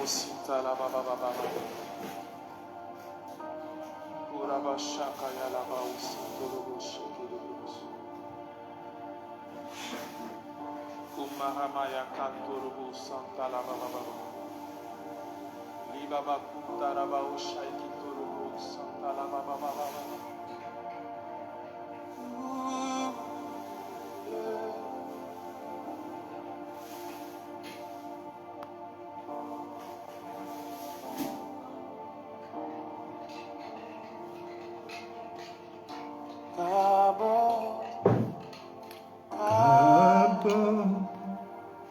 Sita la baba baba. Uraba shaka ya la ba usito lobo shekelebush. Kumahama ya kanturubu santa la baba baba. Liba bakuta la ba ushaiki turubu santa la baba baba.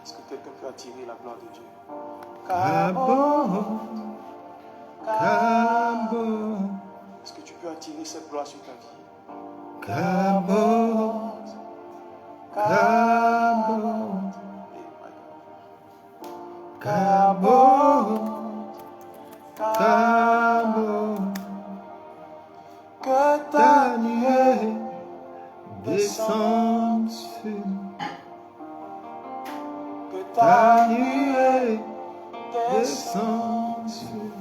Est-ce que quelqu'un peut attirer la gloire de Dieu? Est-ce que tu peux attirer cette gloire sur ta vie? Que ta nuée descende sur nous. Que ta nuée descende sur nous.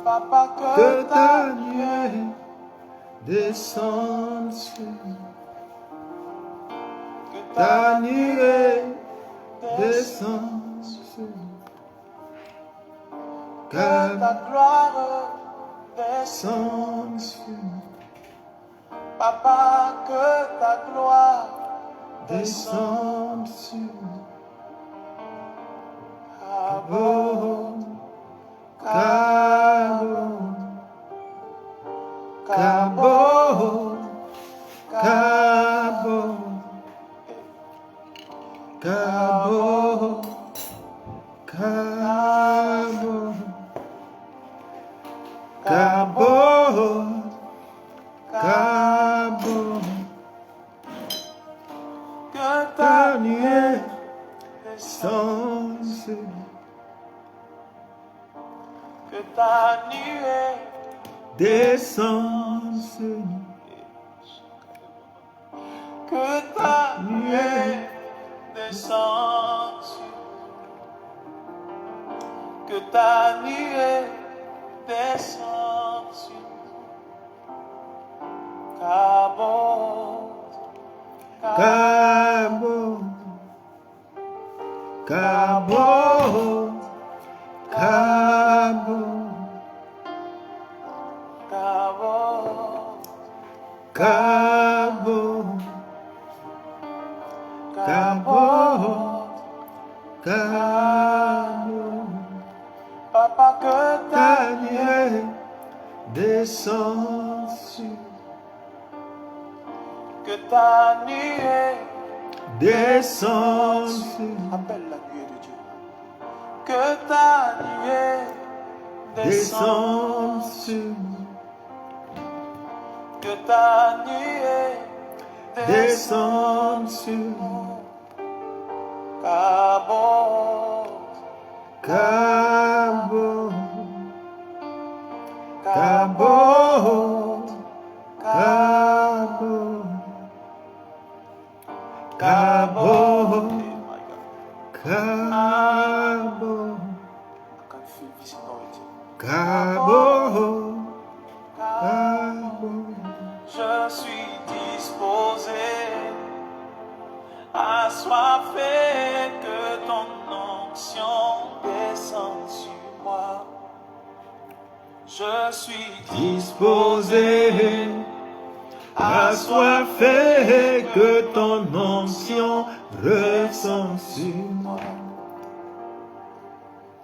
Papa, Que ta nuée descende sur nous. Que ta nuée descende sur nous. que ta gloire descende sur nous. Papa, que ta gloire Descende sur nous. que Ta nuée descende sur nous. que ta nuée Descende sur nous. que ta nuée descende sur nous. Que ta nuée descende sur nous. Cabo, Cabo, Cabo, Cabo, Cabo, Cabo, Cabo, Cabo. Papa, que ta Ta nuée descend sur nous. que ta nuée Descend sur nous. appelle la nuée de Dieu. Que ta nuée Descend sur nous. que ta nuée Descend sur nous. Cabo, Cabo, Cabo, Cabo, Cabo, my God. Cabo, I can feel this anointing. Cabo, Cabo. Je suis disposé, assoiffé, que ton onction descende sur moi. Je suis Disposé, assoiffé, que ton onction ressemble sur moi.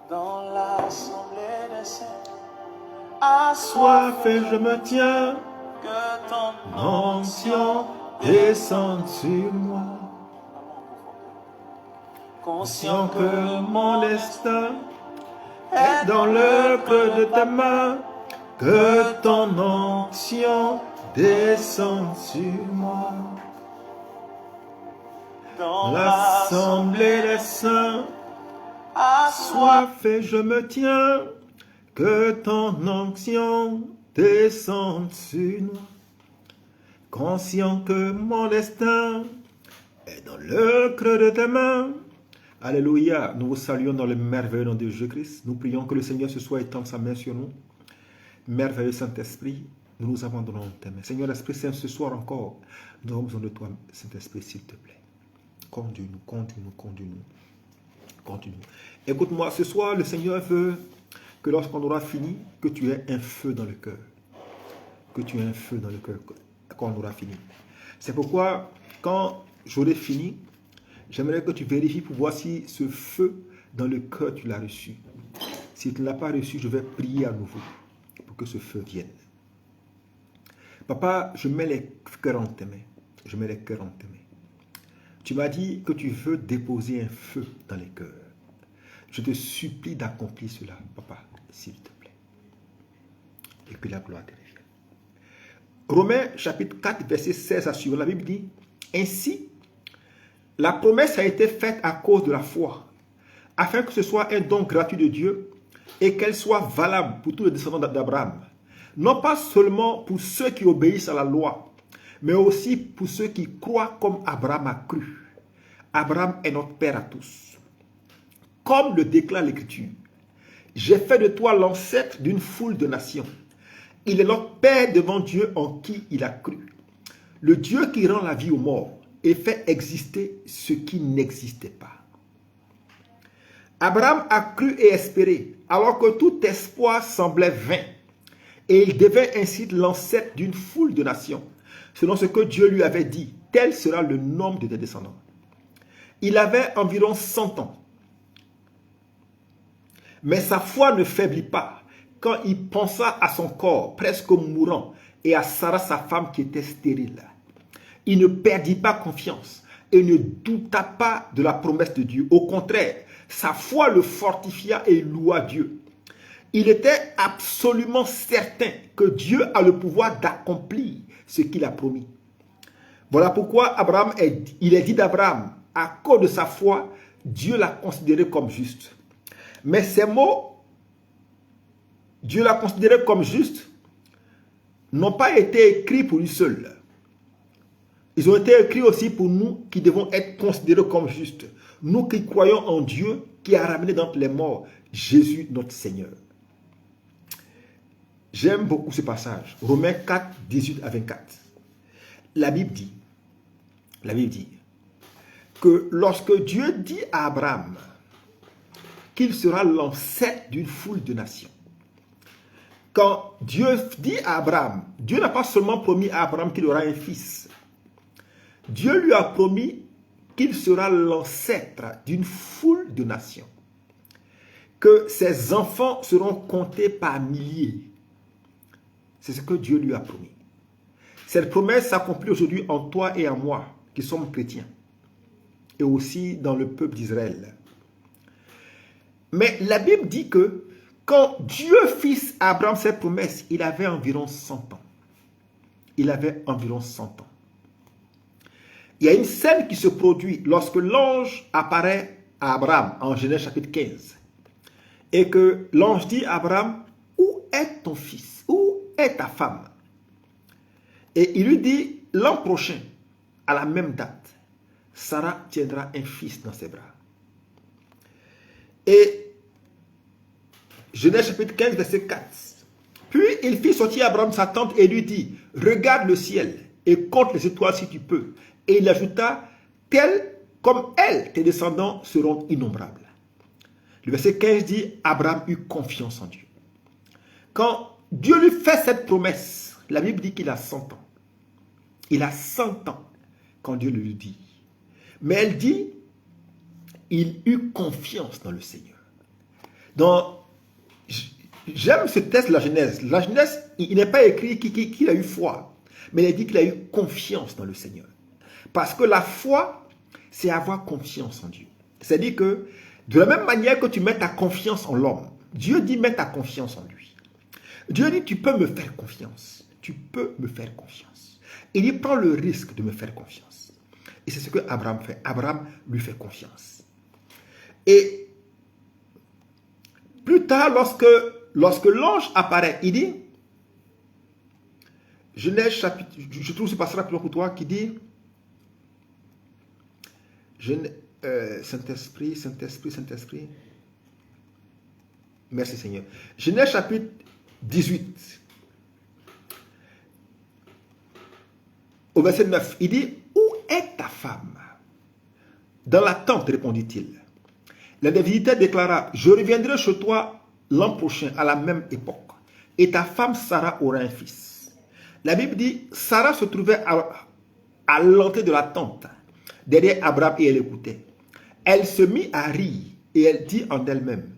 dans l'assemblée des saints, Assoiffé, je me tiens, que ton onction descende sur moi. Conscient que mon destin est dans le creux de ta main, que ton onction descende sur moi. dans L'assemblée des saints, assoiffé, je me tiens, que ton onction descende sur moi. Conscient que mon destin est dans le creux de ta main, Alléluia. Nous vous saluons dans le merveilleux nom de Jésus-Christ. Nous prions que le Seigneur ce soir étende sa main sur nous. Merveilleux Saint-Esprit, nous nous abandonnons en tes mains. Seigneur, l'Esprit Saint, ce soir encore, nous avons besoin de toi, Saint-Esprit, s'il te plaît. Conduis-nous, conduis-nous, conduis-nous. Conduis-nous. Écoute-moi, ce soir, le Seigneur veut que lorsqu'on aura fini, que tu aies un feu dans le cœur. Que tu aies un feu dans le cœur quand on aura fini. C'est pourquoi, quand j'aurai fini, j'aimerais que tu vérifies pour voir si ce feu dans le cœur, tu l'as reçu. Si tu ne l'as pas reçu, je vais prier à nouveau pour que ce feu vienne. Papa, je mets les cœurs en tes mains. Je mets les cœurs en tes mains. Tu m'as dit que tu veux déposer un feu dans les cœurs. Je te supplie d'accomplir cela, papa, s'il te plaît. Et que la gloire te revienne. Romains chapitre 4, verset 16 à suivre. La Bible dit, ainsi, la promesse a été faite à cause de la foi, afin que ce soit un don gratuit de Dieu et qu'elle soit valable pour tous les descendants d'Abraham. Non pas seulement pour ceux qui obéissent à la loi, mais aussi pour ceux qui croient comme Abraham a cru. Abraham est notre père à tous. Comme le déclare l'Écriture, j'ai fait de toi l'ancêtre d'une foule de nations. Il est notre père devant Dieu en qui il a cru. Le Dieu qui rend la vie aux morts et fait exister ce qui n'existait pas. Abraham a cru et espéré, alors que tout espoir semblait vain. Et il devint ainsi l'ancêtre d'une foule de nations, selon ce que Dieu lui avait dit, tel sera le nombre de tes descendants. Il avait environ 100 ans. Mais sa foi ne faiblit pas quand il pensa à son corps presque mourant et à Sarah, sa femme qui était stérile. Il ne perdit pas confiance et ne douta pas de la promesse de Dieu. Au contraire, sa foi le fortifia et loua Dieu. Il était absolument certain que Dieu a le pouvoir d'accomplir ce qu'il a promis. Voilà pourquoi il est dit d'Abraham, à cause de sa foi, Dieu l'a considéré comme juste. Mais ces mots, Dieu l'a considéré comme juste, n'ont pas été écrits pour lui seul. Ils ont été écrits aussi pour nous qui devons être considérés comme justes. Nous qui croyons en Dieu qui a ramené d'entre les morts Jésus notre Seigneur. J'aime beaucoup ce passage. Romains 4, 18 à 24. La Bible dit que lorsque Dieu dit à Abraham qu'il sera l'ancêtre d'une foule de nations, quand Dieu dit à Abraham, Dieu n'a pas seulement promis à Abraham qu'il aura un fils. Dieu lui a promis qu'il sera l'ancêtre d'une foule de nations, que ses enfants seront comptés par milliers. C'est ce que Dieu lui a promis. Cette promesse s'accomplit aujourd'hui en toi et en moi, qui sommes chrétiens, et aussi dans le peuple d'Israël. Mais la Bible dit que quand Dieu fit à Abraham cette promesse, il avait environ 100 ans. Il avait environ 100 ans. Il y a une scène qui se produit lorsque l'ange apparaît à Abraham en Genèse chapitre 15. Et que l'ange dit à Abraham, où est ton fils? Où est ta femme? Et il lui dit, l'an prochain, à la même date, Sarah tiendra un fils dans ses bras. Et Genèse chapitre 15, verset 4. Puis il fit sortir Abraham sa tente et lui dit, regarde le ciel et compte les étoiles si tu peux. Et il ajouta, tel comme elles, tes descendants seront innombrables. Le verset 15 dit, Abraham eut confiance en Dieu. Quand Dieu lui fait cette promesse, la Bible dit qu'il a 100 ans. Il a 100 ans quand Dieu le lui dit. Mais elle dit, il eut confiance dans le Seigneur. J'aime ce texte de la Genèse. La Genèse, il n'est pas écrit qu'il a eu foi, mais il dit qu'il a eu confiance dans le Seigneur. Parce que la foi, c'est avoir confiance en Dieu. C'est-à-dire que, de la même manière que tu mets ta confiance en l'homme, Dieu dit mets ta confiance en lui. Dieu dit tu peux me faire confiance. Tu peux me faire confiance. Il dit prends le risque de me faire confiance. Et c'est ce que Abraham fait. Abraham lui fait confiance. Et plus tard, lorsque l'ange apparaît, il dit, Genèse chapitre, je trouve ce passage plus long pour toi, qui dit, Saint-Esprit, Saint-Esprit, Saint-Esprit. Merci Seigneur. Genèse chapitre 18. Au verset 9, il dit, où est ta femme? Dans la tente, répondit-il. L'un des visiteurs déclara, je reviendrai chez toi l'an prochain à la même époque, et ta femme Sarah aura un fils. La Bible dit, Sarah se trouvait à l'entrée de la tente, derrière Abraham, et elle écoutait. Elle se mit à rire, et elle dit en elle-même,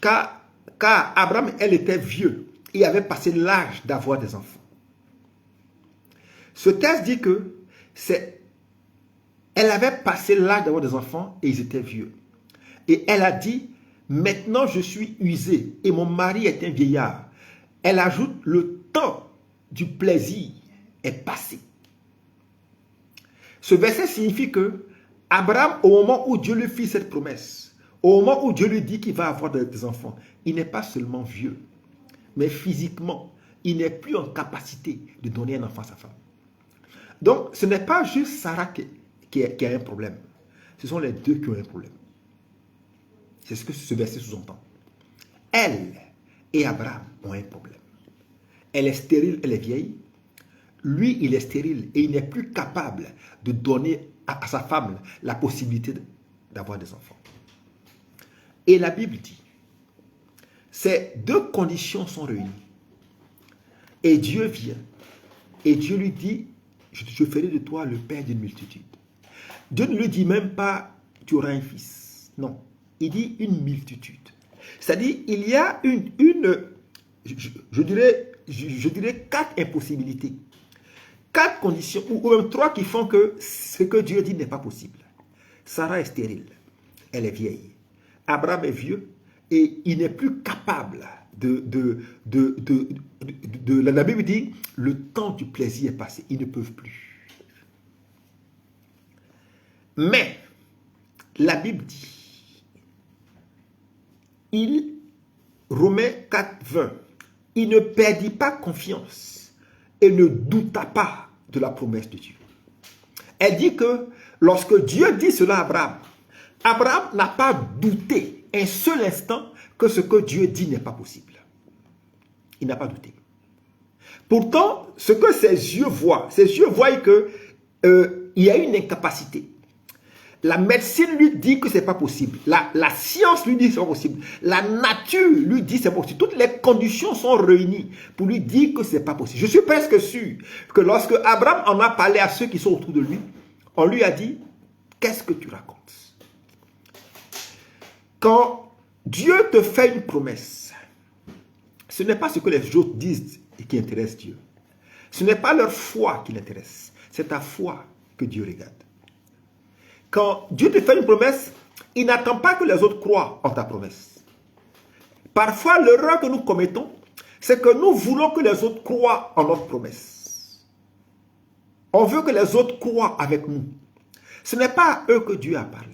car Abraham, elle était vieux, et avait passé l'âge d'avoir des enfants. Ce texte dit que elle avait passé l'âge d'avoir des enfants et ils étaient vieux. Et elle a dit, maintenant je suis usée et mon mari est un vieillard. Elle ajoute, le temps du plaisir est passé. Ce verset signifie que Abraham, au moment où Dieu lui fit cette promesse, au moment où Dieu lui dit qu'il va avoir des enfants, il n'est pas seulement vieux, mais physiquement, il n'est plus en capacité de donner un enfant à sa femme. Donc, ce n'est pas juste Sarah qui a un problème. Ce sont les deux qui ont un problème. C'est ce que ce verset sous-entend. Elle et Abraham ont un problème. Elle est stérile, elle est vieille. Lui, il est stérile et il n'est plus capable de donner à sa femme la possibilité d'avoir des enfants. Et la Bible dit, ces deux conditions sont réunies. Et Dieu vient et Dieu lui dit, je ferai de toi le père d'une multitude. Dieu ne lui dit même pas, tu auras un fils. Non, il dit une multitude. C'est-à-dire, il y a je dirais 4 impossibilités. 4 conditions, ou même 3 qui font que ce que Dieu dit n'est pas possible. Sarah est stérile, elle est vieille. Abraham est vieux et il n'est plus capable la Bible dit, le temps du plaisir est passé, ils ne peuvent plus. Mais, la Bible dit, Romains 4, 20, il ne perdit pas confiance et ne douta pas de la promesse de Dieu. Elle dit que lorsque Dieu dit cela à Abraham, Abraham n'a pas douté un seul instant que ce que Dieu dit n'est pas possible. Il n'a pas douté. Pourtant, ce que ses yeux voient qu'il y a une incapacité. La médecine lui dit que ce n'est pas possible. La science lui dit que ce n'est pas possible. La nature lui dit que c'est possible. Toutes les conditions sont réunies pour lui dire que ce n'est pas possible. Je suis presque sûr que lorsque Abraham en a parlé à ceux qui sont autour de lui, on lui a dit, qu'est-ce que tu racontes? Quand Dieu te fait une promesse, ce n'est pas ce que les autres disent et qui intéresse Dieu. Ce n'est pas leur foi qui l'intéresse. C'est ta foi que Dieu regarde. Quand Dieu te fait une promesse, il n'attend pas que les autres croient en ta promesse. Parfois, l'erreur que nous commettons, c'est que nous voulons que les autres croient en notre promesse. On veut que les autres croient avec nous. Ce n'est pas à eux que Dieu a parlé.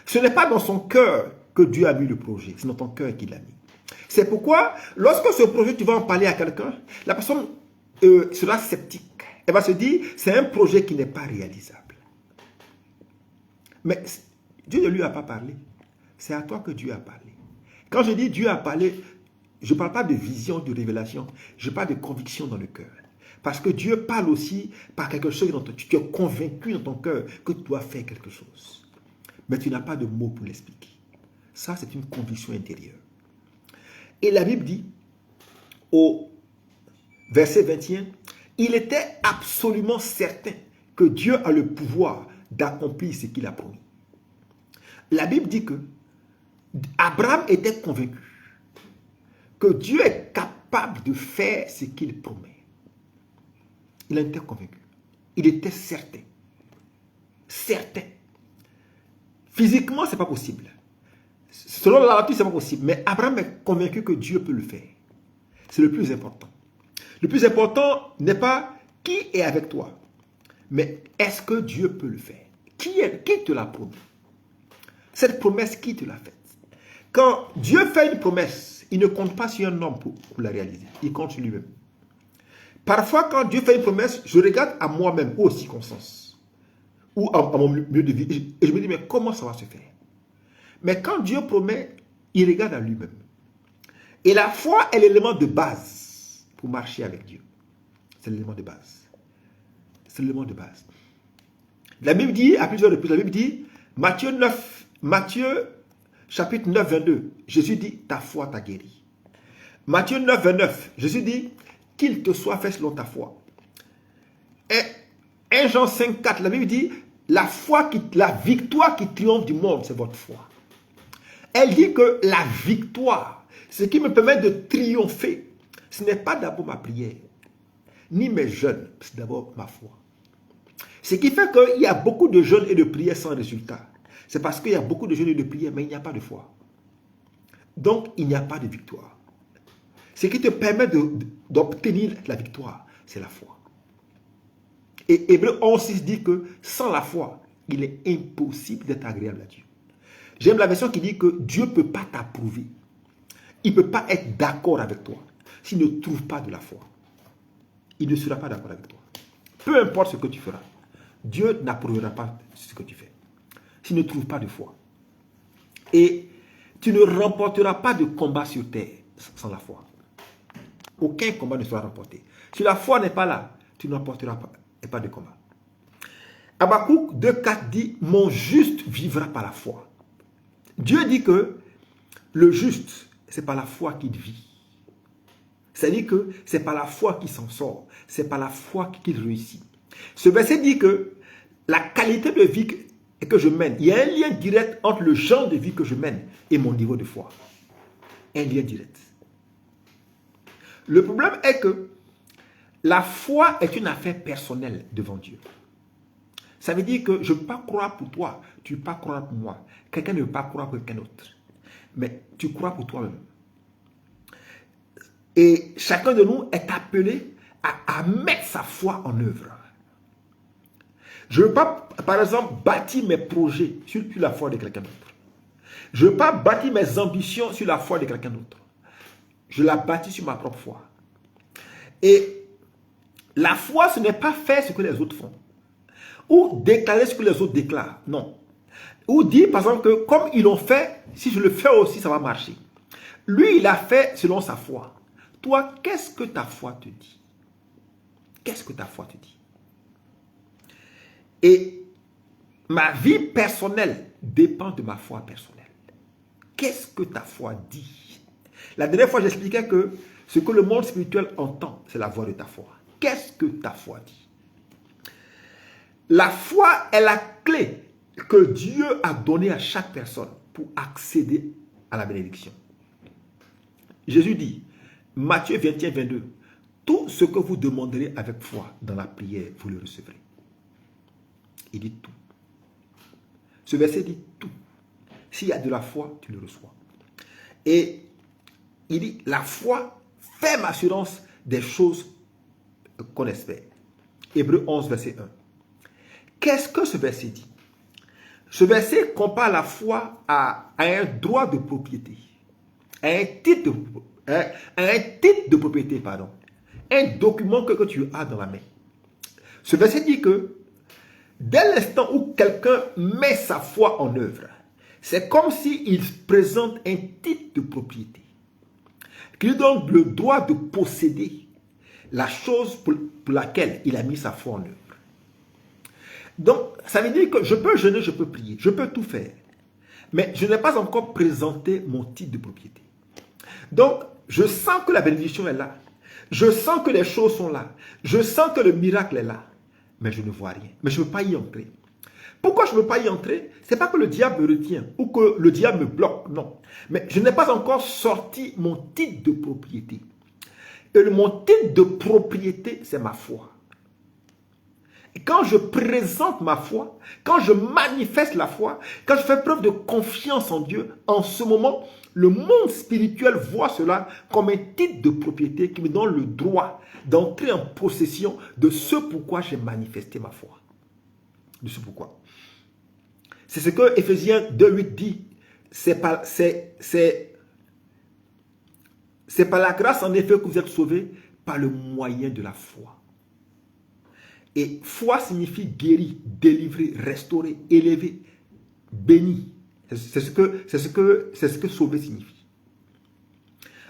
Ce n'est pas dans son cœur que Dieu a mis le projet. C'est dans ton cœur qu'il l'a mis. C'est pourquoi, lorsque ce projet, tu vas en parler à quelqu'un, la personne sera sceptique. Elle va se dire, c'est un projet qui n'est pas réalisable. Mais Dieu ne lui a pas parlé. C'est à toi que Dieu a parlé. Quand je dis Dieu a parlé, je ne parle pas de vision, de révélation. Je parle de conviction dans le cœur. Parce que Dieu parle aussi par quelque chose dont tu es convaincu dans ton cœur que tu dois faire quelque chose. Mais tu n'as pas de mots pour l'expliquer. Ça, c'est une conviction intérieure. Et la Bible dit, au verset 21, il était absolument certain que Dieu a le pouvoir d'accomplir ce qu'il a promis. La Bible dit que Abraham était convaincu que Dieu est capable de faire ce qu'il promet. Il en était convaincu. Il était certain. Certain. Physiquement, ce n'est pas possible. Selon la nature, ce n'est pas possible. Mais Abraham est convaincu que Dieu peut le faire. C'est le plus important. Le plus important n'est pas qui est avec toi, mais est-ce que Dieu peut le faire? Qui te l'a promis? Cette promesse, qui te l'a faite? Quand Dieu fait une promesse, il ne compte pas sur un homme pour la réaliser. Il compte sur lui-même. Parfois, quand Dieu fait une promesse, je regarde à moi-même ou aux circonstances. ou à mon milieu de vie. Et je me dis, mais comment ça va se faire? Mais quand Dieu promet, il regarde à lui-même. Et la foi est l'élément de base pour marcher avec Dieu. C'est l'élément de base. C'est l'élément de base. La Bible dit, à plusieurs reprises, la Bible dit, Matthieu chapitre 9, 22, Jésus dit, ta foi t'a guéri. Matthieu 9, 29, Jésus dit, qu'il te soit fait selon ta foi. Et 1 Jean 5, 4, la Bible dit, la victoire qui triomphe du monde, c'est votre foi. Elle dit que la victoire, ce qui me permet de triompher, ce n'est pas d'abord ma prière, ni mes jeûnes, c'est d'abord ma foi. Ce qui fait qu'il y a beaucoup de jeûnes et de prières sans résultat. C'est parce qu'il y a beaucoup de jeûnes et de prières, mais il n'y a pas de foi. Donc, il n'y a pas de victoire. Ce qui te permet d'obtenir la victoire, c'est la foi. Et Hébreux 11:6 dit que sans la foi, il est impossible d'être agréable à Dieu. J'aime la version qui dit que Dieu ne peut pas t'approuver. Il ne peut pas être d'accord avec toi s'il ne trouve pas de la foi. Il ne sera pas d'accord avec toi. Peu importe ce que tu feras, Dieu n'approuvera pas ce que tu fais s'il ne trouve pas de foi. Et tu ne remporteras pas de combat sur terre sans la foi. Aucun combat ne sera remporté. Si la foi n'est pas là, tu ne remporteras pas de combat. Habakkuk 2,4 dit, mon juste vivra par la foi. Dieu dit que le juste, c'est par la foi qu'il vit. C'est-à-dire que c'est par la foi qu'il s'en sort. C'est par la foi qu'il réussit. Ce verset dit que la qualité de vie que je mène, il y a un lien direct entre le genre de vie que je mène et mon niveau de foi. Un lien direct. Le problème est que la foi est une affaire personnelle devant Dieu. Ça veut dire que je ne peux pas croire pour toi, tu ne peux pas croire pour moi. Quelqu'un ne peut pas croire pour quelqu'un d'autre. Mais tu crois pour toi-même. Et chacun de nous est appelé à mettre sa foi en œuvre. Je ne veux pas, par exemple, bâtir mes projets sur la foi de quelqu'un d'autre. Je ne veux pas bâtir mes ambitions sur la foi de quelqu'un d'autre. Je la bâtis sur ma propre foi. Et la foi, ce n'est pas faire ce que les autres font. Ou déclarer ce que les autres déclarent. Non. Ou dire, par exemple, que comme ils l'ont fait, si je le fais aussi, ça va marcher. Lui, il a fait selon sa foi. Toi, qu'est-ce que ta foi te dit? Qu'est-ce que ta foi te dit? Et ma vie personnelle dépend de ma foi personnelle. Qu'est-ce que ta foi dit? La dernière fois, j'expliquais que ce que le monde spirituel entend, c'est la voix de ta foi. Qu'est-ce que ta foi dit? La foi est la clé que Dieu a donnée à chaque personne pour accéder à la bénédiction. Jésus dit, Matthieu 21, 22, tout ce que vous demanderez avec foi dans la prière, vous le recevrez. Il dit tout. Ce verset dit tout. S'il y a de la foi, tu le reçois. Et il dit, la foi fait assurance des choses qu'on espère. Hébreux 11, verset 1. Qu'est-ce que ce verset dit? Ce verset compare la foi à un droit de propriété, à un titre de propriété, pardon. Un document que tu as dans la main. Ce verset dit que dès l'instant où quelqu'un met sa foi en œuvre, c'est comme s'il présente un titre de propriété qui lui donne le droit de posséder la chose pour laquelle il a mis sa foi en œuvre. Donc, ça veut dire que je peux jeûner, je peux prier, je peux tout faire. Mais je n'ai pas encore présenté mon titre de propriété. Donc, je sens que la bénédiction est là. Je sens que les choses sont là. Je sens que le miracle est là. Mais je ne vois rien. Mais je ne peux pas y entrer. Pourquoi je ne peux pas y entrer? Ce n'est pas que le diable me retient ou que le diable me bloque. Non. Mais je n'ai pas encore sorti mon titre de propriété. Et mon titre de propriété, c'est ma foi. Et quand je présente ma foi, quand je manifeste la foi, quand je fais preuve de confiance en Dieu, en ce moment, le monde spirituel voit cela comme un titre de propriété qui me donne le droit d'entrer en possession de ce pourquoi j'ai manifesté ma foi. De ce pourquoi. C'est ce que Éphésiens 2,8 dit. C'est par la grâce en effet que vous êtes sauvés par le moyen de la foi. Et foi signifie guéri, délivré, restauré, élevé, béni. C'est ce que sauver signifie.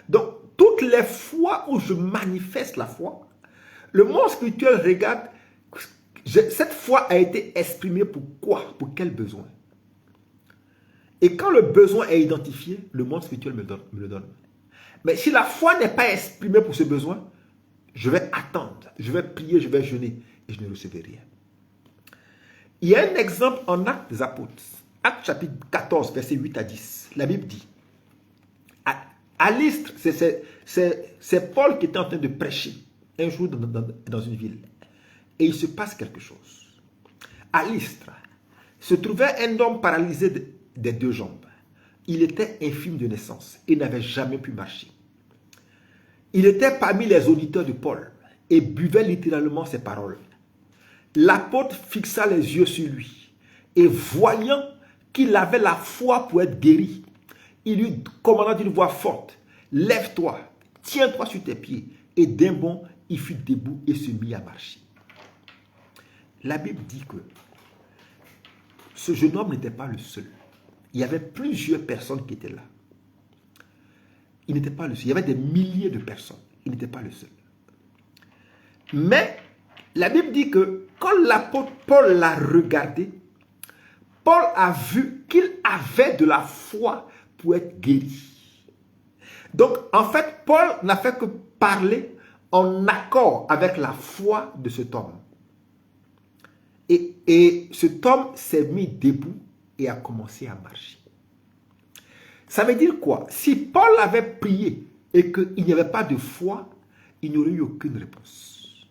Donc, toutes les fois où je manifeste la foi, le monde spirituel regarde, cette foi a été exprimée pour quoi? Pour quel besoin? Et quand le besoin est identifié, le monde spirituel me le donne. Mais si la foi n'est pas exprimée pour ce besoin, je vais attendre, je vais prier, je vais jeûner et je ne recevrai rien. Il y a un exemple en Actes des Apôtres. Actes chapitre 14, versets 8 à 10. La Bible dit, à Lystre, c'est Paul qui était en train de prêcher un jour dans une ville. Et il se passe quelque chose. À Lystre se trouvait un homme paralysé des deux jambes. Il était infirme de naissance et n'avait jamais pu marcher. Il était parmi les auditeurs de Paul et buvait littéralement ses paroles. L'apôtre fixa les yeux sur lui et voyant qu'il avait la foi pour être guéri, il lui commanda d'une voix forte, « Lève-toi, tiens-toi sur tes pieds. » Et d'un bond, il fut debout et se mit à marcher. La Bible dit que ce jeune homme n'était pas le seul. Il y avait plusieurs personnes qui étaient là. Il n'était pas le seul. Il y avait des milliers de personnes. Il n'était pas le seul. Mais la Bible dit que quand l'apôtre Paul l'a regardé, Paul a vu qu'il avait de la foi pour être guéri. Donc, en fait, Paul n'a fait que parler en accord avec la foi de cet homme. Et cet homme s'est mis debout et a commencé à marcher. Ça veut dire quoi? Si Paul avait prié et qu'il n'y avait pas de foi, il n'y aurait eu aucune réponse.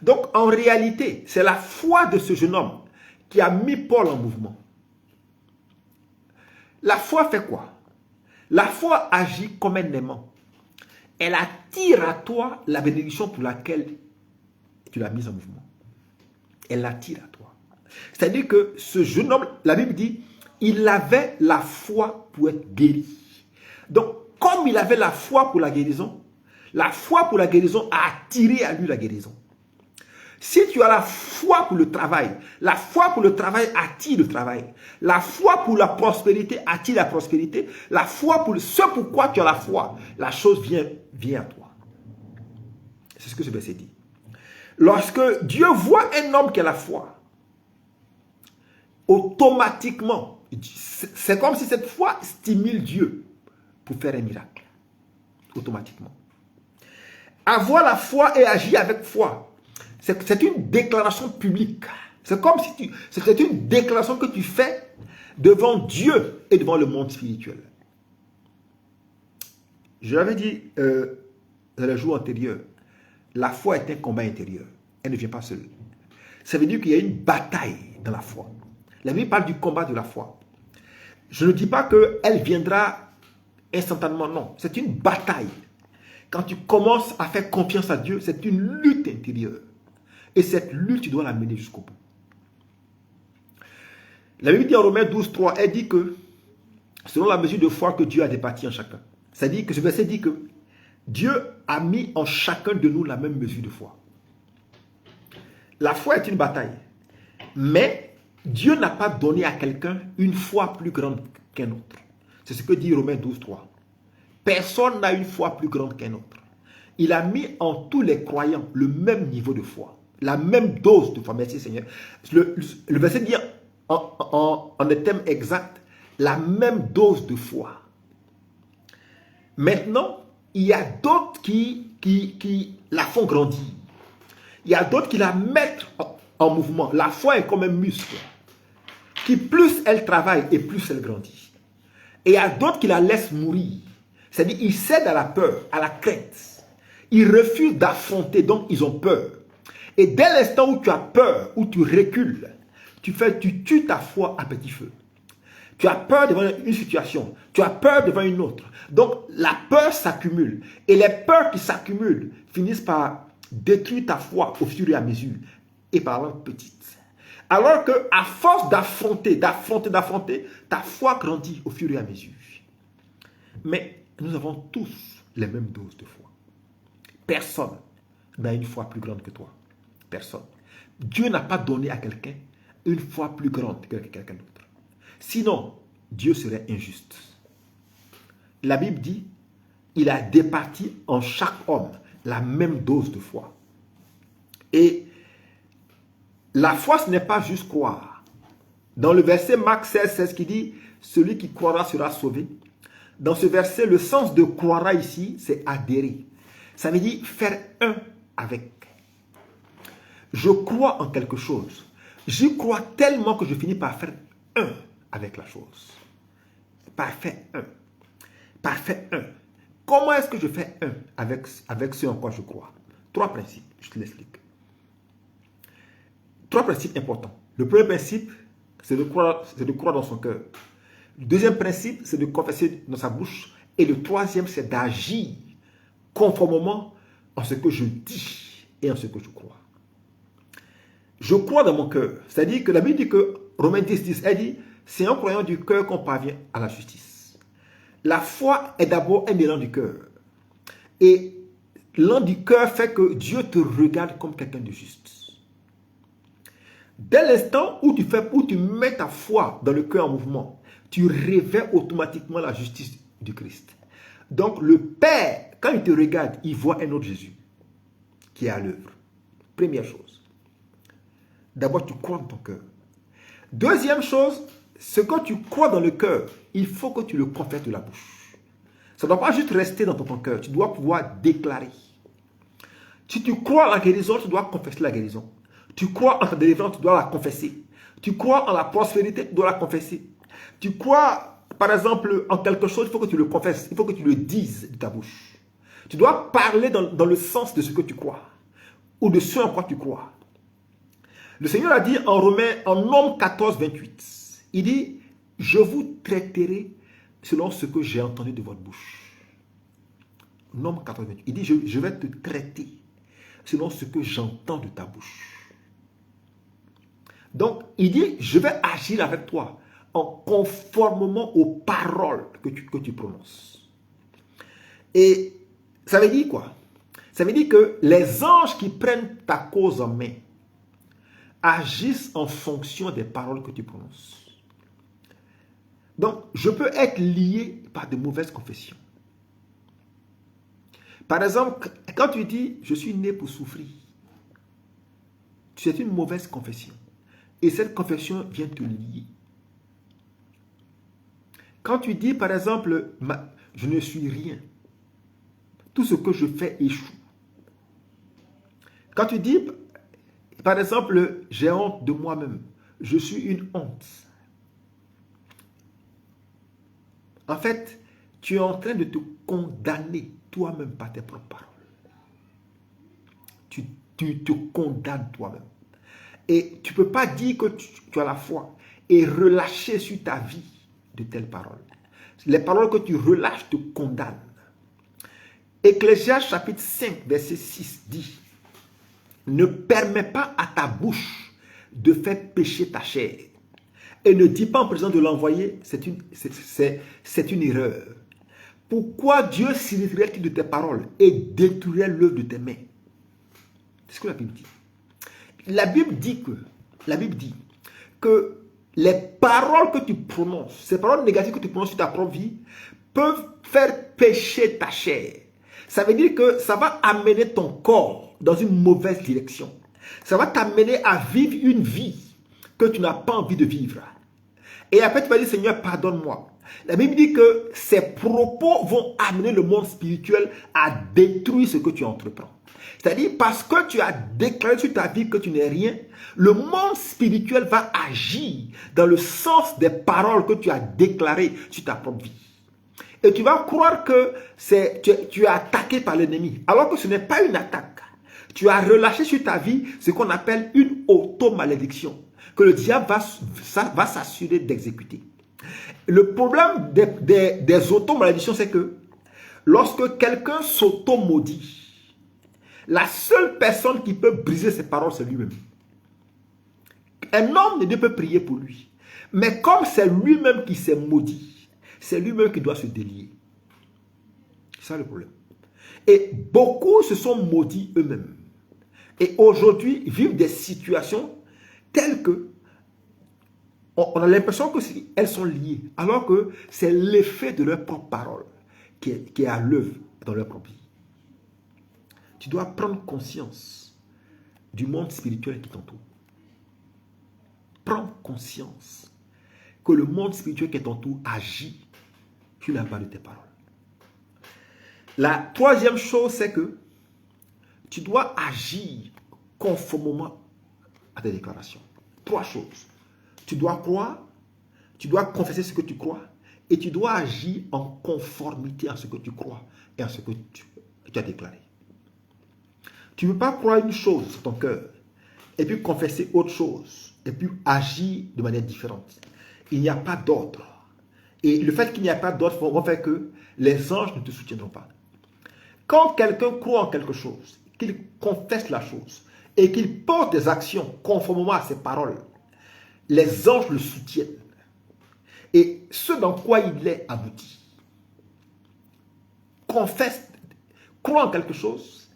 Donc, en réalité, c'est la foi de ce jeune homme qui a mis Paul en mouvement. La foi fait quoi? La foi agit comme un aimant. Elle attire à toi la bénédiction pour laquelle tu l'as mise en mouvement. Elle attire à toi. C'est-à-dire que ce jeune homme, la Bible dit, il avait la foi pour être guéri. Donc, comme il avait la foi pour la guérison a attiré à lui la guérison. Si tu as la foi pour le travail attire le travail. La foi pour la prospérité attire la prospérité. La foi pour ce pourquoi tu as la foi, la chose vient à toi. C'est ce que ce verset dit. Lorsque Dieu voit un homme qui a la foi, automatiquement, c'est comme si cette foi stimule Dieu pour faire un miracle. Automatiquement. Avoir la foi et agir avec foi, c'est une déclaration publique. C'est comme si c'est une déclaration que tu fais devant Dieu et devant le monde spirituel. Je l'avais dit dans le jour antérieur, la foi est un combat intérieur. Elle ne vient pas seule. Ça veut dire qu'il y a une bataille dans la foi. La Bible parle du combat de la foi. Je ne dis pas qu'elle viendra instantanément, non. C'est une bataille. Quand tu commences à faire confiance à Dieu, c'est une lutte intérieure. Et cette lutte, tu dois la mener jusqu'au bout. La Bible dit en Romains 12, 3, elle dit que selon la mesure de foi que Dieu a départie en chacun. C'est-à-dire que ce verset dit que Dieu a mis en chacun de nous la même mesure de foi. La foi est une bataille. Mais Dieu n'a pas donné à quelqu'un une foi plus grande qu'un autre. C'est ce que dit Romains 12, 3. Personne n'a une foi plus grande qu'un autre. Il a mis en tous les croyants le même niveau de foi. La même dose de foi. Merci Seigneur. Le verset dit en des termes exacts, la même dose de foi. Maintenant, il y a d'autres qui la font grandir. Il y a d'autres qui la mettent en mouvement. La foi est comme un muscle qui plus elle travaille et plus elle grandit. Et il y a d'autres qui la laissent mourir. C'est-à-dire ils cèdent à la peur, à la crainte. Ils refusent d'affronter, donc ils ont peur. Et dès l'instant où tu as peur, où tu recules, tu tues ta foi à petit feu. Tu as peur devant une situation, tu as peur devant une autre. Donc la peur s'accumule. Et les peurs qui s'accumulent finissent par détruire ta foi au fur et à mesure. Et par exemple petite. Alors que à force d'affronter, ta foi grandit au fur et à mesure. Mais nous avons tous les mêmes doses de foi. Personne n'a une foi plus grande que toi. Personne. Dieu n'a pas donné à quelqu'un une foi plus grande que quelqu'un d'autre. Sinon, Dieu serait injuste. La Bible dit, il a départi en chaque homme la même dose de foi. Et la foi, ce n'est pas juste croire. Dans le verset Marc 16, 16 qui dit, celui qui croira sera sauvé. Dans ce verset, le sens de croira ici, c'est adhérer. Ça veut dire faire un avec. Je crois en quelque chose. J'y crois tellement que je finis par faire un avec la chose. Par faire un. Par faire un. Comment est-ce que je fais un avec ce en quoi je crois? 3 principes, je te l'explique. 3 principes importants. Le premier principe, c'est de croire dans son cœur. Le deuxième principe, c'est de confesser dans sa bouche. Et le troisième, c'est d'agir conformément à ce que je dis et en ce que je crois. Je crois dans mon cœur. C'est-à-dire que la Bible dit que, Romains 10, 10, elle dit, c'est en croyant du cœur qu'on parvient à la justice. La foi est d'abord un élan du cœur. Et l'élan du cœur fait que Dieu te regarde comme quelqu'un de juste. Dès l'instant où tu mets ta foi dans le cœur en mouvement, tu révèles automatiquement la justice du Christ. Donc le Père, quand il te regarde, il voit un autre Jésus qui est à l'œuvre. Première chose. D'abord, tu crois dans ton cœur. Deuxième chose, ce que tu crois dans le cœur, il faut que tu le confesses de la bouche. Ça ne doit pas juste rester dans ton cœur. Tu dois pouvoir déclarer. Si tu crois en la guérison, tu dois confesser la guérison. Tu crois en ta délivrance, tu dois la confesser. Tu crois en la prospérité, tu dois la confesser. Tu crois, par exemple, en quelque chose, il faut que tu le confesses. Il faut que tu le dises de ta bouche. Tu dois parler dans le sens de ce que tu crois. Ou de ce en quoi tu crois. Le Seigneur a dit en Romains, en Nombre 14, 28, il dit, je vous traiterai selon ce que j'ai entendu de votre bouche. Nombre 14, 28, il dit, je vais te traiter selon ce que j'entends de ta bouche. Donc, il dit, je vais agir avec toi en conformément aux paroles que tu prononces. Et ça veut dire quoi? Ça veut dire que les anges qui prennent ta cause en main agissent en fonction des paroles que tu prononces. Donc, je peux être lié par de mauvaises confessions. Par exemple, quand tu dis « je suis né pour souffrir », c'est une mauvaise confession. Et cette confession vient te lier. Quand tu dis, par exemple, « je ne suis rien », tout ce que je fais échoue. Quand tu dis, par exemple, j'ai honte de moi-même. Je suis une honte. En fait, tu es en train de te condamner toi-même par tes propres paroles. Tu te condamnes toi-même. Et tu ne peux pas dire que tu as la foi et relâcher sur ta vie de telles paroles. Les paroles que tu relâches te condamnent. Ecclésiaste chapitre 5, verset 6 dit: ne permets pas à ta bouche de faire pécher ta chair. Et ne dis pas en présence de l'envoyé, c'est une erreur. Pourquoi Dieu s'irriterait-il de tes paroles et détruirait l'œuvre de tes mains? C'est ce que la Bible dit. La Bible dit que les paroles que tu prononces, ces paroles négatives que tu prononces sur ta propre vie, peuvent faire pécher ta chair. Ça veut dire que ça va amener ton corps dans une mauvaise direction. Ça va t'amener à vivre une vie que tu n'as pas envie de vivre. Et après tu vas dire, Seigneur, pardonne-moi. La Bible dit que ces propos vont amener le monde spirituel à détruire ce que tu entreprends. C'est-à-dire, parce que tu as déclaré sur ta vie que tu n'es rien, le monde spirituel va agir dans le sens des paroles que tu as déclarées sur ta propre vie. Et tu vas croire que tu es attaqué par l'ennemi, alors que ce n'est pas une attaque. Tu as relâché sur ta vie ce qu'on appelle une auto-malédiction, que le diable va s'assurer d'exécuter. Le problème des auto-malédictions, c'est que lorsque quelqu'un s'auto-maudit, la seule personne qui peut briser ses paroles, c'est lui-même. Un homme ne peut prier pour lui. Mais comme c'est lui-même qui s'est maudit, c'est lui-même qui doit se délier. C'est ça le problème. Et beaucoup se sont maudits eux-mêmes. et aujourd'hui vivent des situations telles que on a l'impression qu'elles sont liées, alors que c'est l'effet de leur propre parole qui est à l'œuvre dans leur propre vie. Tu dois prendre conscience du monde spirituel qui t'entoure. Prends conscience que le monde spirituel qui t'entoure agit sur la base de tes paroles. La troisième chose, c'est que tu dois agir conformément à tes déclarations. 3 choses. Tu dois croire, tu dois confesser ce que tu crois, et tu dois agir en conformité à ce que tu crois et à ce que tu as déclaré. Tu ne peux pas croire une chose sur ton cœur, et puis confesser autre chose, et puis agir de manière différente. Il n'y a pas d'ordre. Et le fait qu'il n'y a pas d'ordre va faire que les anges ne te soutiendront pas. Quand quelqu'un croit en quelque chose, qu'il confesse la chose, et qu'il porte des actions conformément à ses paroles, les anges le soutiennent. Et ce dans quoi il est abouti. Confesse, crois en quelque chose,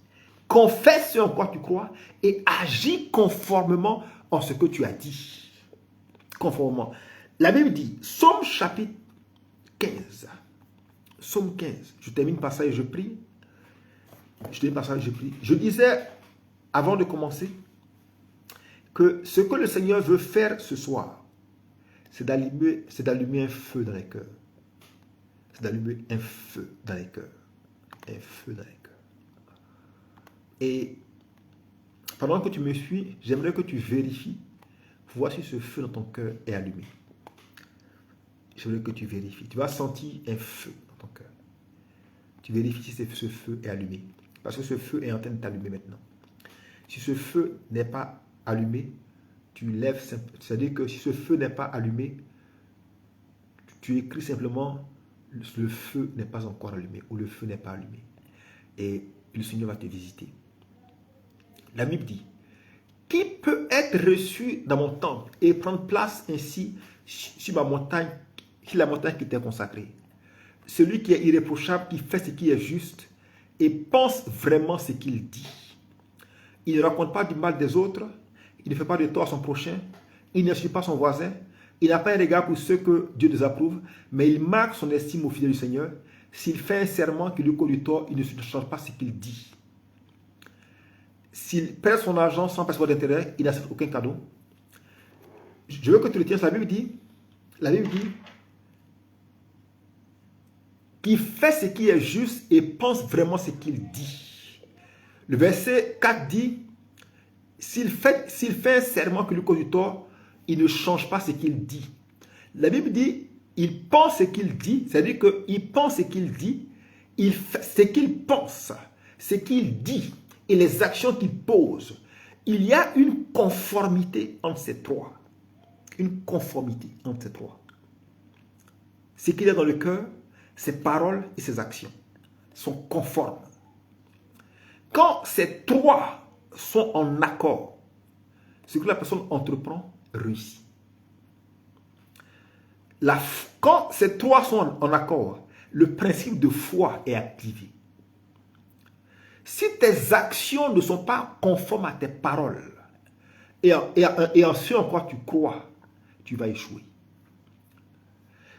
confesse ce en quoi tu crois, et agis conformément en ce que tu as dit. Conformément. La Bible dit, Psaume chapitre 15. Psaume 15. Je termine par ça et je prie. Je disais, avant de commencer, que ce que le Seigneur veut faire ce soir, c'est d'allumer un feu dans les cœurs. C'est d'allumer un feu dans les cœurs. Un feu dans les cœurs. Et pendant que tu me suis, j'aimerais que tu vérifies, voir si ce feu dans ton cœur est allumé. J'aimerais que tu vérifies. Tu vas sentir un feu dans ton cœur. Tu vérifies si ce feu est allumé. Parce que ce feu est en train de t'allumer maintenant. Si ce feu n'est pas allumé, tu lèves, c'est-à-dire que si ce feu n'est pas allumé, tu écris simplement le feu n'est pas encore allumé ou le feu n'est pas allumé. Et le Seigneur va te visiter. La Bible dit, qui peut être reçu dans mon temple et prendre place ainsi sur ma montagne, sur la montagne qui t'est consacrée? Celui qui est irréprochable, qui fait ce qui est juste et pense vraiment ce qu'il dit. Il ne raconte pas du mal des autres, il ne fait pas de tort à son prochain, il n'insulte pas son voisin, il n'a pas un regard pour ceux que Dieu désapprouve, mais il marque son estime au fidèle du Seigneur. S'il fait un serment qui lui cause du tort, il ne change pas ce qu'il dit. S'il perd son argent sans percevoir d'intérêt, il n'accepte aucun cadeau. Je veux que tu le tiennes, la Bible dit, qui fait ce qui est juste et pense vraiment ce qu'il dit. Le verset 4 dit, s'il fait un serment qui lui cause du tort, il ne change pas ce qu'il dit. La Bible dit, il pense ce qu'il dit, c'est-à-dire qu'il pense ce qu'il dit, il fait ce qu'il pense, ce qu'il dit et les actions qu'il pose. Il y a une conformité entre ces trois. Une conformité entre ces trois. Ce qu'il y a dans le cœur, ses paroles et ses actions sont conformes. Quand ces trois sont en accord, ce que la personne entreprend réussit. Quand ces trois sont en accord, le principe de foi est activé. Si tes actions ne sont pas conformes à tes paroles et en ce en quoi tu crois, tu vas échouer.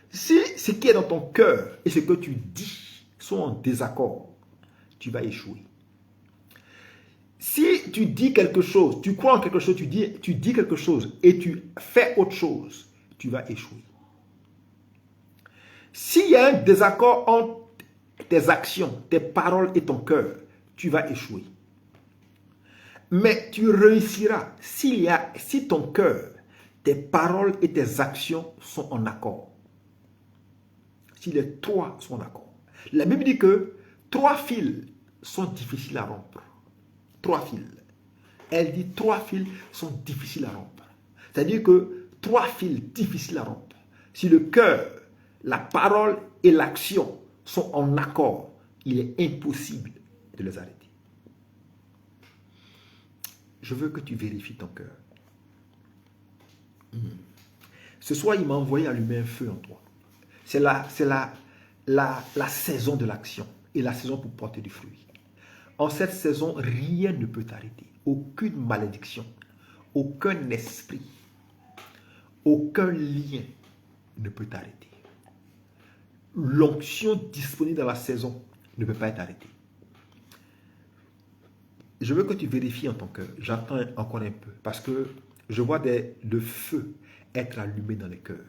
Si ce qui est dans ton cœur et ce que tu dis sont en désaccord, tu vas échouer. Si tu dis quelque chose, tu crois en quelque chose, tu dis quelque chose et tu fais autre chose, tu vas échouer. S'il y a un désaccord entre tes actions, tes paroles et ton cœur, tu vas échouer. Mais tu réussiras si ton cœur, tes paroles et tes actions sont en accord. Si les trois sont en accord. La Bible dit que 3 fils sont difficiles à rompre. 3 fils. Elle dit 3 fils sont difficiles à rompre. C'est-à-dire que 3 fils difficiles à rompre. Si le cœur, la parole et l'action sont en accord, il est impossible de les arrêter. Je veux que tu vérifies ton cœur. Ce soir, il m'a envoyé allumer un feu en toi. C'est la saison de l'action et la saison pour porter du fruit. En cette saison, rien ne peut t'arrêter. aucune malédiction, aucun esprit, aucun lien ne peut t'arrêter. L'onction disponible dans la saison ne peut pas être arrêtée. Je veux que tu vérifies en ton cœur. J'attends encore un peu parce que je vois le feu être allumé dans les cœurs.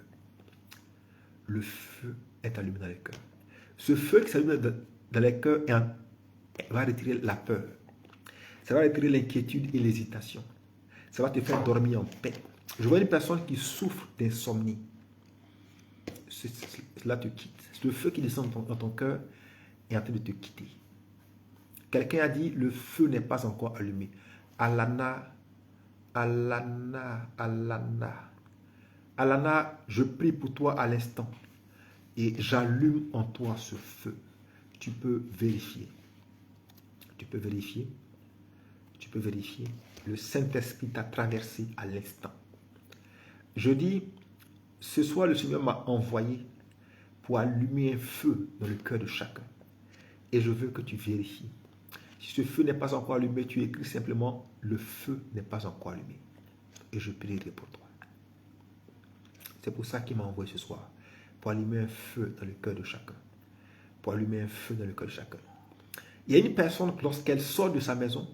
Le feu est allumé dans les cœurs. Ce feu qui s'allume dans les cœurs va retirer la peur. Ça va retirer l'inquiétude et l'hésitation. Ça va te faire dormir en paix. Je vois une personne qui souffre d'insomnie. Cela te quitte. Le feu qui descend dans ton cœur est en train de te quitter. Quelqu'un a dit, le feu n'est pas encore allumé. Alana, Alana, Alana. Alana, je prie pour toi à l'instant. Et j'allume en toi ce feu. Tu peux vérifier. Tu peux vérifier. Tu peux vérifier. Le Saint-Esprit t'a traversé à l'instant. Je dis, ce soir, le Seigneur m'a envoyé pour allumer un feu dans le cœur de chacun. Et je veux que tu vérifies. Si ce feu n'est pas encore allumé, tu écris simplement, le feu n'est pas encore allumé. Et je prierai pour toi. C'est pour ça qu'il m'a envoyé ce soir. Pour allumer un feu dans le cœur de chacun. Pour allumer un feu dans le cœur de chacun. Il y a une personne, lorsqu'elle sort de sa maison,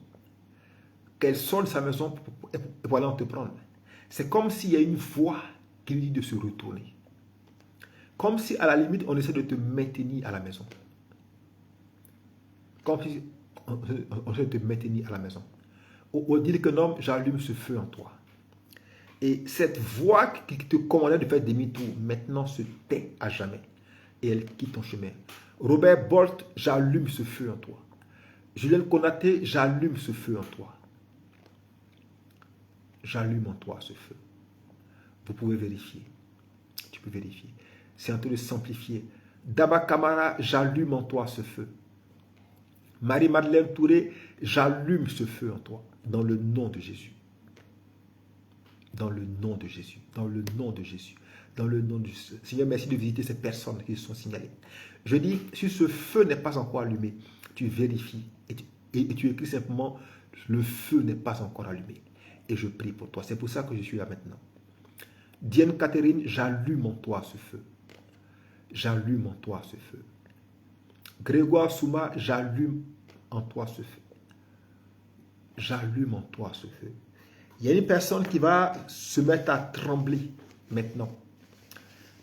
pour aller te prendre, c'est comme s'il y a une voix qui lui dit de se retourner. Comme si, à la limite, on essaie de te maintenir à la maison. Comme si on essaie de te maintenir à la maison. On dit que non, j'allume ce feu en toi. Et cette voix qui te commandait de faire demi-tour, maintenant se tait à jamais. Et elle quitte ton chemin. Robert Bolt, j'allume ce feu en toi. Julien Konaté, j'allume ce feu en toi. J'allume en toi ce feu. Vous pouvez vérifier. Tu peux vérifier. C'est en train de s'amplifier. Daba Kamara, j'allume en toi ce feu. Marie-Madeleine Touré, j'allume ce feu en toi. Dans le nom de Jésus. Dans le nom de Jésus. Dans le nom de Jésus. Dans le nom de Jésus. Seigneur, merci de visiter ces personnes qui sont signalées. Je dis, si ce feu n'est pas encore allumé, tu vérifies et tu écris simplement, le feu n'est pas encore allumé. Et je prie pour toi. C'est pour ça que je suis là maintenant. Diane Catherine, j'allume en toi ce feu. J'allume en toi ce feu. Grégoire Souma, j'allume en toi ce feu. J'allume en toi ce feu. Il y a une personne qui va se mettre à trembler maintenant.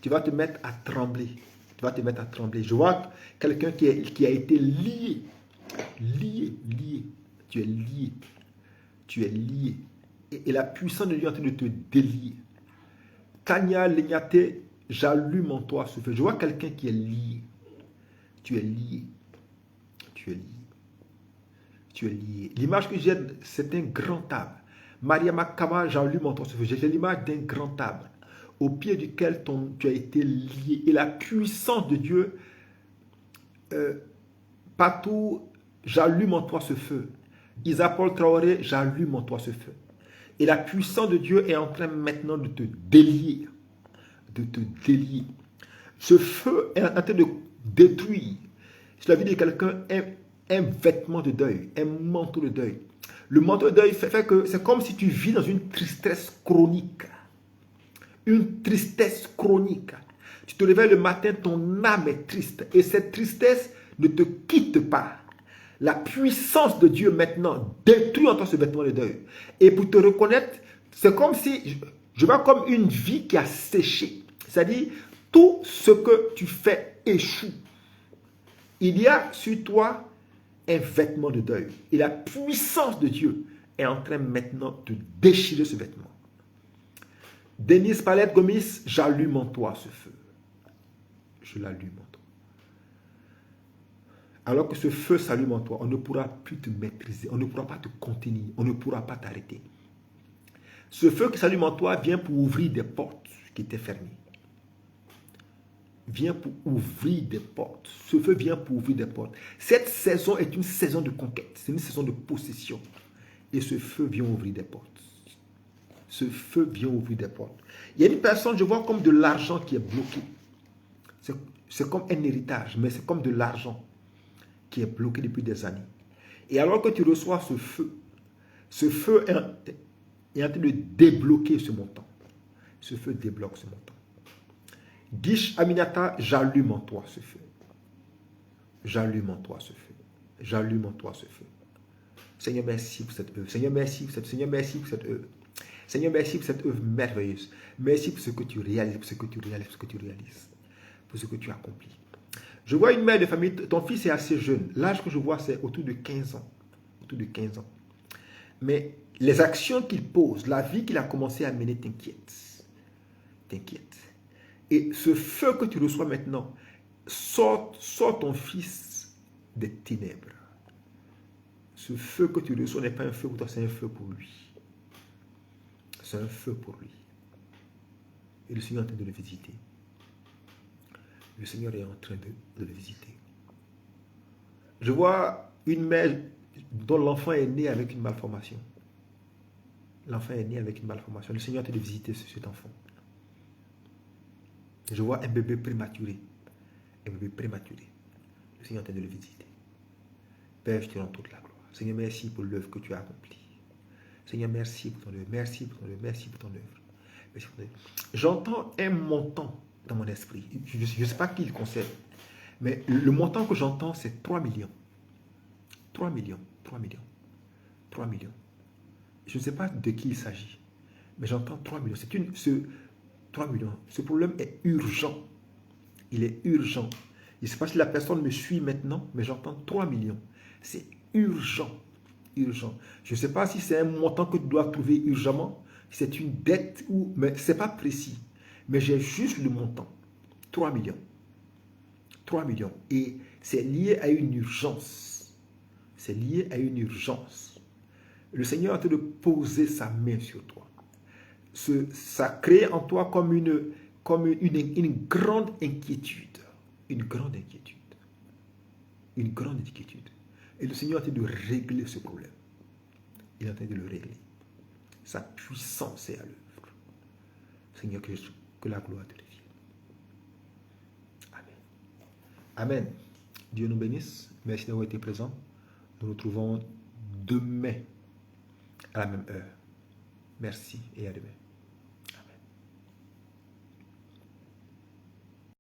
Tu vas te mettre à trembler. Tu vas te mettre à trembler. Je vois quelqu'un qui a été lié. Lié. Tu es lié. Tu es lié. Et la puissance de Dieu est en train de te délier. Kanya Legnate, j'allume en toi ce feu. Je vois quelqu'un qui est lié. Tu es lié. Tu es lié. Tu es lié. L'image que j'ai, c'est un grand arbre. Maria Makama, j'allume en toi ce feu. J'ai l'image d'un grand arbre au pied duquel tu as été lié. Et la puissance de Dieu, partout, j'allume en toi ce feu. Isapol Traoré, j'allume en toi ce feu. Et la puissance de Dieu est en train maintenant de te délier. De te délier. Ce feu est en train de détruire, si la vie de quelqu'un, un vêtement de deuil, un manteau de deuil. Le manteau de deuil fait que c'est comme si tu vis dans une tristesse chronique. Une tristesse chronique. Tu te réveilles le matin, ton âme est triste. Et cette tristesse ne te quitte pas. La puissance de Dieu maintenant détruit en toi ce vêtement de deuil. Et pour te reconnaître, c'est comme si je vois comme une vie qui a séché. C'est-à-dire, tout ce que tu fais échoue. Il y a sur toi un vêtement de deuil. Et la puissance de Dieu est en train maintenant de déchirer ce vêtement. Denise Palette Gomis, j'allume en toi ce feu. Je l'allume en toi. Alors que ce feu s'allume en toi, on ne pourra plus te maîtriser, on ne pourra pas te contenir, on ne pourra pas t'arrêter. Ce feu qui s'allume en toi vient pour ouvrir des portes qui étaient fermées. Vient pour ouvrir des portes. Ce feu vient pour ouvrir des portes. Cette saison est une saison de conquête, c'est une saison de possession. Et ce feu vient ouvrir des portes. Ce feu vient ouvrir des portes. Il y a une personne, je vois comme de l'argent qui est bloqué. C'est comme un héritage, mais c'est comme de l'argent qui est bloqué depuis des années. Et alors que tu reçois ce feu, Ce feu est en train de débloquer ce montant. Ce feu débloque ce montant. Gish Aminata, j'allume en toi ce feu. J'allume en toi ce feu. J'allume en toi ce feu. Seigneur, merci pour cette œuvre. Seigneur, merci pour cette œuvre. Seigneur, merci pour cette œuvre merveilleuse. Merci pour ce que tu réalises, pour ce que tu réalises, pour ce que tu accomplis. Je vois une mère de famille, ton fils est assez jeune. L'âge que je vois, c'est autour de 15 ans. Autour de 15 ans. Mais les actions qu'il pose, la vie qu'il a commencé à mener t'inquiète. T'inquiète. Et ce feu que tu reçois maintenant, sort ton fils des ténèbres. Ce feu que tu reçois n'est pas un feu pour toi, c'est un feu pour lui. C'est un feu pour lui. Et le Seigneur est en train de le visiter. Le Seigneur est en train de le visiter. Je vois une mère dont l'enfant est né avec une malformation. L'enfant est né avec une malformation. Le Seigneur est en train de visiter cet enfant. Je vois un bébé prématuré. Un bébé prématuré. Le Seigneur est en train de le visiter. Père, je te rends toute la gloire. Seigneur, merci pour l'œuvre que tu as accomplie. Seigneur, merci pour ton œuvre. Merci pour ton œuvre. Merci pour ton œuvre. J'entends un montant dans mon esprit. Je ne sais pas qui il concerne. Mais le montant que j'entends, c'est 3 millions. 3 millions. 3 millions. 3 millions. Je ne sais pas de qui il s'agit. Mais j'entends 3 millions. 3 millions. Ce problème est urgent. Il est urgent. Je ne sais pas si la personne me suit maintenant, mais j'entends 3 millions. C'est urgent. Urgent. Je ne sais pas si c'est un montant que tu dois trouver urgemment, si c'est une dette, mais ce n'est pas précis. Mais j'ai juste le montant. 3 millions. 3 millions. Et c'est lié à une urgence. C'est lié à une urgence. Le Seigneur est en train de poser sa main sur toi. Ça crée en toi comme une grande inquiétude. Une grande inquiétude. Une grande inquiétude. Et le Seigneur est en train de régler ce problème. Il est en train de le régler. Sa puissance est à l'œuvre. Seigneur, que la gloire te revienne. Amen. Amen. Dieu nous bénisse. Merci d'avoir été présent. Nous nous retrouvons demain à la même heure. Merci et à demain.